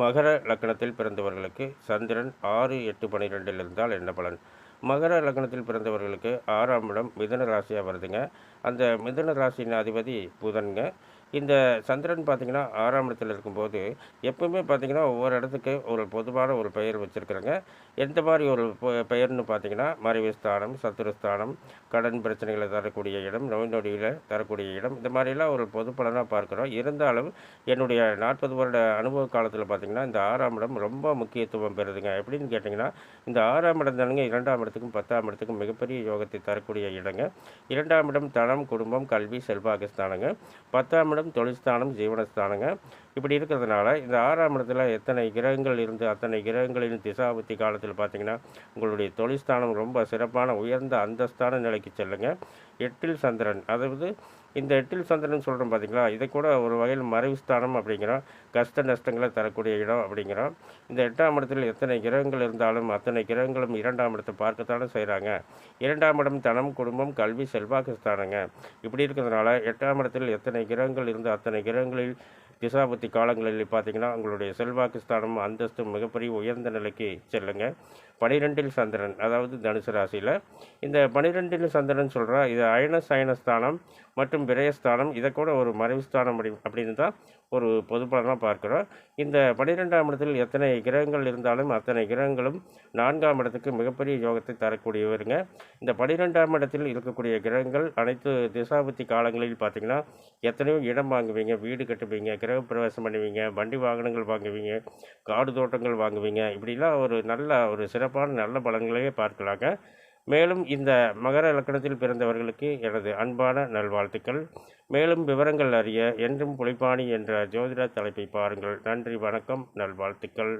மகர லக்னத்தில் பிறந்தவர்களுக்கு சந்திரன் 6, 8, 12 இருந்தால் என்ன பலன்? மகர லக்னத்தில் பிறந்தவர்களுக்கு 6ஆம் இடம் மிதுன ராசியாக வருதுங்க. அந்த மிதுன ராசியின் அதிபதி புதன்ங்க. இந்த சந்திரன் பார்த்தீங்கன்னா 6ஆம் இடத்துல இருக்கும்போது, எப்பவுமே பார்த்தீங்கன்னா ஒவ்வொரு இடத்துக்கு ஒரு பொதுவான ஒரு பெயர் வச்சிருக்கிறேங்க. எந்த மாரி ஒரு பெயர்ன்னு பார்த்தீங்கன்னா, மறைவு ஸ்தானம், சத்துருஸ்தானம், கடன் பிரச்சனைகளை தரக்கூடிய இடம், நோய் நொடியில தரக்கூடிய இடம், இந்த மாரிலாம் ஒரு பொது பலனா பார்க்கிறோம். இருந்தாலும் என்னுடைய 40 வருட அனுபவ காலத்தில பார்த்தீங்கன்னா, இந்த 6ஆம் இடம் ரொம்ப முக்கியத்துவம் பெறுதுங்க. எப்படின்னு கேட்டிங்கன்னா, இந்த 6ஆம் இடம் தானுங்க 2ஆம் இடத்துக்கும் 10ஆம் இடத்துக்கும் மிகப்பெரிய யோகத்தை தரக்கூடிய இடங்க. 2ஆம் இடம் தனம், குடும்பம், கல்வி, செல்வாக்கு ஸ்தானங்க. 10ஆம் இடம் தொழில் ஸ்தானம், ஜீவனஸ்தானங்க. இப்படி இருக்கிறதுனால, இந்த 6ஆம் இடத்துல எத்தனை கிரகங்கள் இருந்து அத்தனை கிரகங்களின் திசாபுத்தி காலத்தில பார்த்தீங்கன்னா, உங்களுடைய தொழில் ஸ்தானம் ரொம்ப சிறப்பான உயர்ந்த அந்தஸ்தான நிலைக்கு செல்லுங்க. 8ல் சந்திரன், அதாவது இந்த 8ல் சந்திரன் சொல்றோம் பார்த்தீங்களா, இதை கூட ஒரு வகையில் மறைவு ஸ்தானம் அப்படிங்கிறோம். கஷ்ட நஷ்டங்களை தரக்கூடிய இடம் அப்படிங்கிறோம். இந்த 8ஆம் இடத்தில் எத்தனை கிரகங்கள் இருந்தாலும் அத்தனை கிரகங்களும் 2ஆம் இடத்தை பார்க்கத்தானே செய்கிறாங்க. 2ஆம் இடம் தனம், குடும்பம், கல்வி, செல்வாக்கு ஸ்தானங்க. இப்படி இருக்கிறதுனால 8ஆம் இடத்தில் எத்தனை கிரகங்கள் இருந்து அத்தனை கிரகங்களில் திசாபுத்தி காலங்களில் பார்த்தீங்கன்னா, உங்களுடைய செல்வாக்கு ஸ்தானம், அந்தஸ்து மிகப்பெரிய உயர்ந்த நிலைக்கு செல்லுங்க. 12ல் சந்திரன், அதாவது தனுசு ராசியில். இந்த 12ல் சந்திரன் சொல்கிறோம், இது அயன சயன ஸ்தானம் மற்றும் விரயஸ்தானம். இதை கூட ஒரு மறைவு ஸ்தானம் அப்படின்னு தான் ஒரு பொது பலனாக பார்க்குறோம். இந்த 12ஆம் இடத்தில் எத்தனை கிரகங்கள் இருந்தாலும் அத்தனை கிரகங்களும் 4ஆம் இடத்துக்கு மிகப்பெரிய யோகத்தை தரக்கூடியவருங்க. இந்த 12ஆம் இடத்தில் இருக்கக்கூடிய கிரகங்கள் அனைத்து திசாபுத்தி காலங்களில் பார்த்தீங்கன்னா, எத்தனையோ இடம் வாங்குவீங்க, வீடு கட்டுவீங்க, கிரகப்பிரவேசம் பண்ணுவீங்க, வண்டி வாகனங்கள் வாங்குவீங்க, காடு தோட்டங்கள் வாங்குவீங்க. இப்படிலாம் ஒரு சிறப்பான நல்ல பலன்களையே பார்க்கலாங்க. மேலும் இந்த மகர லக்னத்தில் பிறந்தவர்களுக்கு எனது அன்பான நல்வாழ்த்துக்கள். மேலும் விவரங்கள் அறிய என்றும் புலிப்பாணி என்ற ஜோதிட தலைப்பை பாருங்கள். நன்றி, வணக்கம், நல்வாழ்த்துக்கள்.